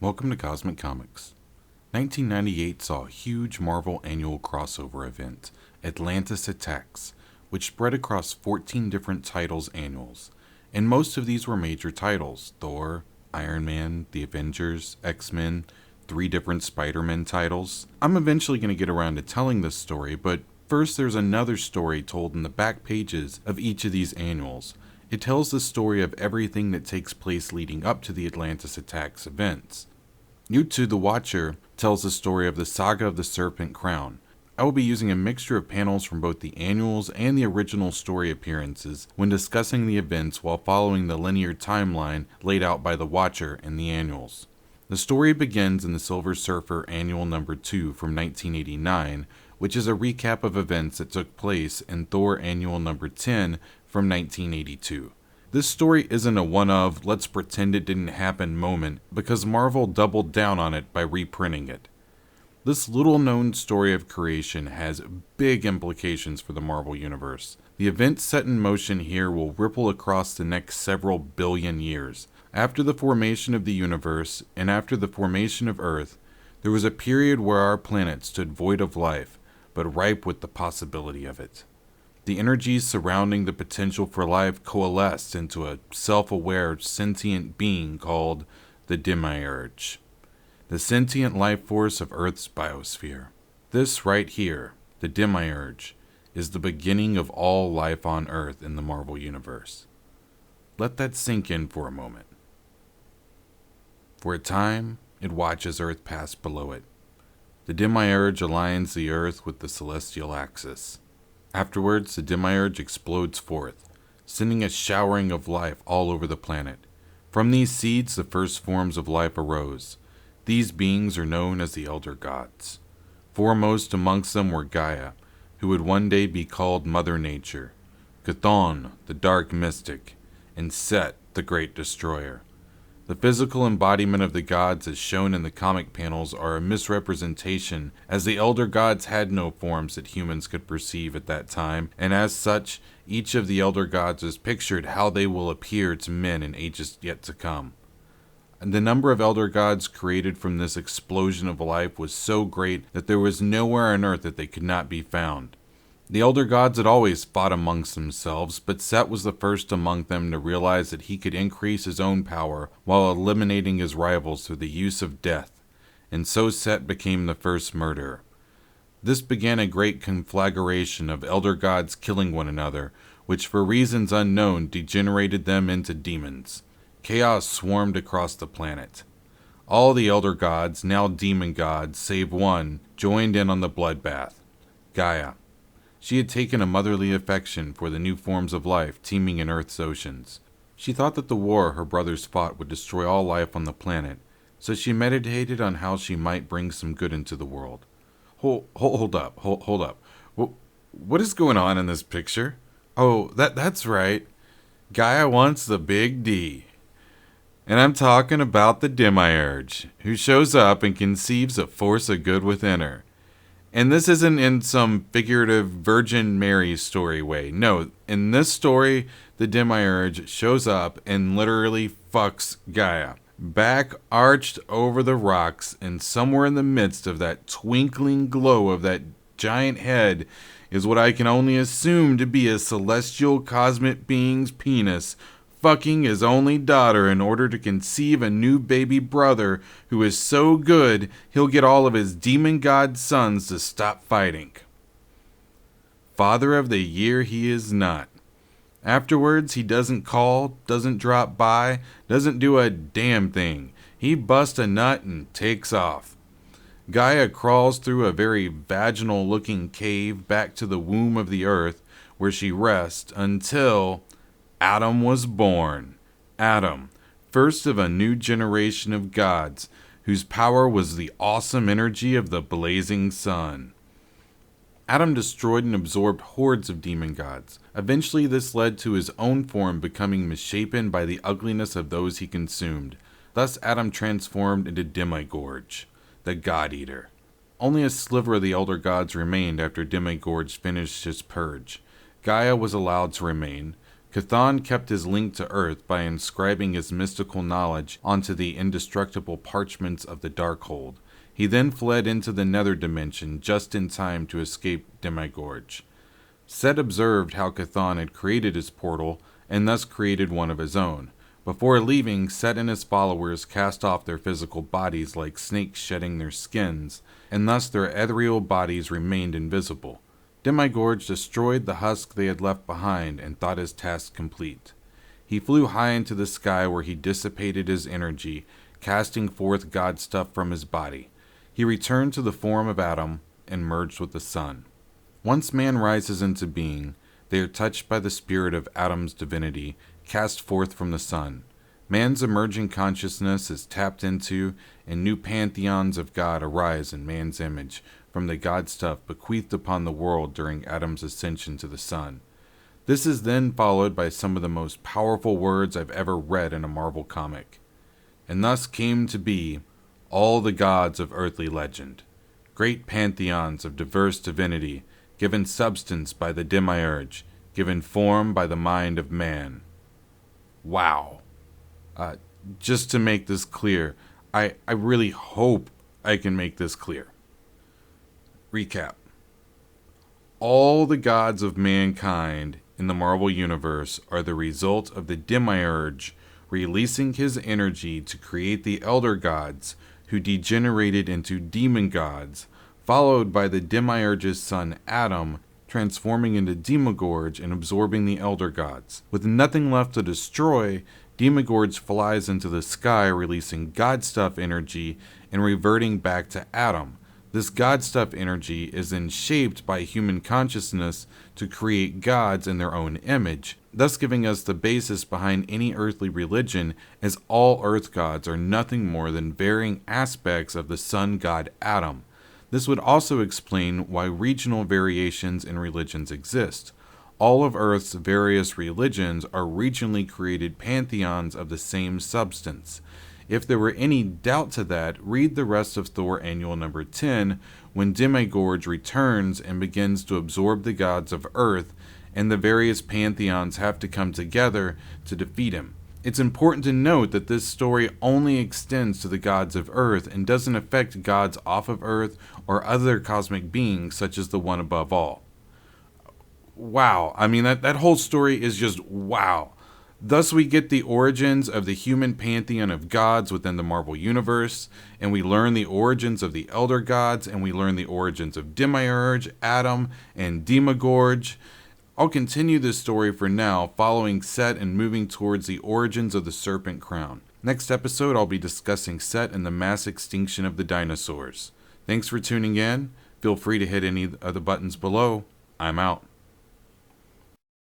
Welcome to Cosmic Comics. 1998 saw a huge Marvel annual crossover event, Atlantis Attacks, which spread across 14 different titles annuals, and most of these were major titles: Thor, Iron Man, The Avengers, X-Men, 3 different Spider-Man titles. I'm eventually going to get around to telling this story, but first there's another story told in the back pages of each of these annuals. It tells the story of everything that takes place leading up to the Atlantis Attacks events. Yutu the Watcher tells the story of the Saga of the Serpent Crown. I will be using a mixture of panels from both the annuals and the original story appearances when discussing the events while following the linear timeline laid out by the Watcher in the annuals. The story begins in the Silver Surfer Annual Number 2 from 1989, which is a recap of events that took place in Thor Annual Number 10 from 1982. This story isn't a one-of, let's pretend it didn't happen moment, because Marvel doubled down on it by reprinting it. This little-known story of creation has big implications for the Marvel Universe. The events set in motion here will ripple across the next several billion years. After the formation of the universe, and after the formation of Earth, there was a period where our planet stood void of life, but ripe with the possibility of it. The energies surrounding the potential for life coalesced into a self-aware, sentient being called the Demiurge, the sentient life force of Earth's biosphere. This right here, the Demiurge, is the beginning of all life on Earth in the Marvel Universe. Let that sink in for a moment. For a time, it watches Earth pass below it. The Demiurge aligns the Earth with the celestial axis. Afterwards, the Demiurge explodes forth, sending a showering of life all over the planet. From these seeds, the first forms of life arose. These beings are known as the Elder Gods. Foremost amongst them were Gaia, who would one day be called Mother Nature, Chthon, the Dark Mystic, and Set, the Great Destroyer. The physical embodiment of the gods as shown in the comic panels are a misrepresentation, as the Elder Gods had no forms that humans could perceive at that time, and as such, each of the Elder Gods is pictured how they will appear to men in ages yet to come. And the number of Elder Gods created from this explosion of life was so great that there was nowhere on Earth that they could not be found. The Elder Gods had always fought amongst themselves, but Set was the first among them to realize that he could increase his own power while eliminating his rivals through the use of death, and so Set became the first murderer. This began a great conflagration of Elder Gods killing one another, which for reasons unknown degenerated them into demons. Chaos swarmed across the planet. All the Elder Gods, now demon gods, save one, joined in on the bloodbath: Gaia. She had taken a motherly affection for the new forms of life teeming in Earth's oceans. She thought that the war her brothers fought would destroy all life on the planet, so she meditated on how she might bring some good into the world. Hold up. What is going on in this picture? Oh, that's right. Gaia wants the big D. And I'm talking about the Demiurge, who shows up and conceives a force of good within her. And this isn't in some figurative Virgin Mary story way. No, in this story, the Demiurge shows up and literally fucks Gaia. Back arched over the rocks, and somewhere in the midst of that twinkling glow of that giant head is what I can only assume to be a celestial cosmic being's penis, fucking his only daughter in order to conceive a new baby brother who is so good he'll get all of his demon god sons to stop fighting. Father of the year he is not. Afterwards, he doesn't call, doesn't drop by, doesn't do a damn thing. He busts a nut and takes off. Gaia crawls through a very vaginal-looking cave back to the womb of the earth, where she rests until Adam was born. Adam, first of a new generation of gods, whose power was the awesome energy of the blazing sun. Adam destroyed and absorbed hordes of demon gods. Eventually this led to his own form becoming misshapen by the ugliness of those he consumed. Thus Adam transformed into Demigorge, the God-Eather. Only a sliver of the Elder Gods remained after Demigorge finished his purge. Gaia was allowed to remain. Chthon kept his link to Earth by inscribing his mystical knowledge onto the indestructible parchments of the Darkhold. He then fled into the nether dimension just in time to escape Demigorge. Set observed how Chthon had created his portal and thus created one of his own. Before leaving, Set and his followers cast off their physical bodies like snakes shedding their skins, and thus their ethereal bodies remained invisible. Demigorge destroyed the husk they had left behind and thought his task complete. He flew high into the sky where he dissipated his energy, casting forth God stuff from his body. He returned to the form of Adam and merged with the sun. Once man rises into being, they are touched by the spirit of Adam's divinity, cast forth from the sun. Man's emerging consciousness is tapped into, and new pantheons of God arise in man's image from the God stuff bequeathed upon the world during Adam's ascension to the sun. This is then followed by some of the most powerful words I've ever read in a Marvel comic. And thus came to be all the gods of earthly legend, great pantheons of diverse divinity, given substance by the Demiurge, given form by the mind of man. Wow. Just to make this clear, I really hope I can make this clear. Recap. All the gods of mankind in the Marvel Universe are the result of the Demiurge releasing his energy to create the Elder Gods, who degenerated into demon gods, followed by the Demiurge's son Adam, transforming into Demigorge and absorbing the Elder Gods. With nothing left to destroy, Demigorge flies into the sky, releasing God stuff energy and reverting back to Adam. This God stuff energy is then shaped by human consciousness to create gods in their own image, thus giving us the basis behind any earthly religion, as all earth gods are nothing more than varying aspects of the sun god Adam. This would also explain why regional variations in religions exist. All of Earth's various religions are regionally created pantheons of the same substance. If there were any doubt to that, read the rest of Thor Annual number 10, when Demigorge returns and begins to absorb the gods of Earth, and the various pantheons have to come together to defeat him. It's important to note that this story only extends to the gods of Earth and doesn't affect gods off of Earth or other cosmic beings such as the one above all. Wow. I mean, that whole story is just wow. Thus we get the origins of the human pantheon of gods within the Marvel Universe, and we learn the origins of the Elder Gods, and we learn the origins of Demiurge, Adam, and Demigorge. I'll continue this story for now, following Set and moving towards the origins of the Serpent Crown. Next episode, I'll be discussing Set and the mass extinction of the dinosaurs. Thanks for tuning in. Feel free to hit any of the buttons below. I'm out.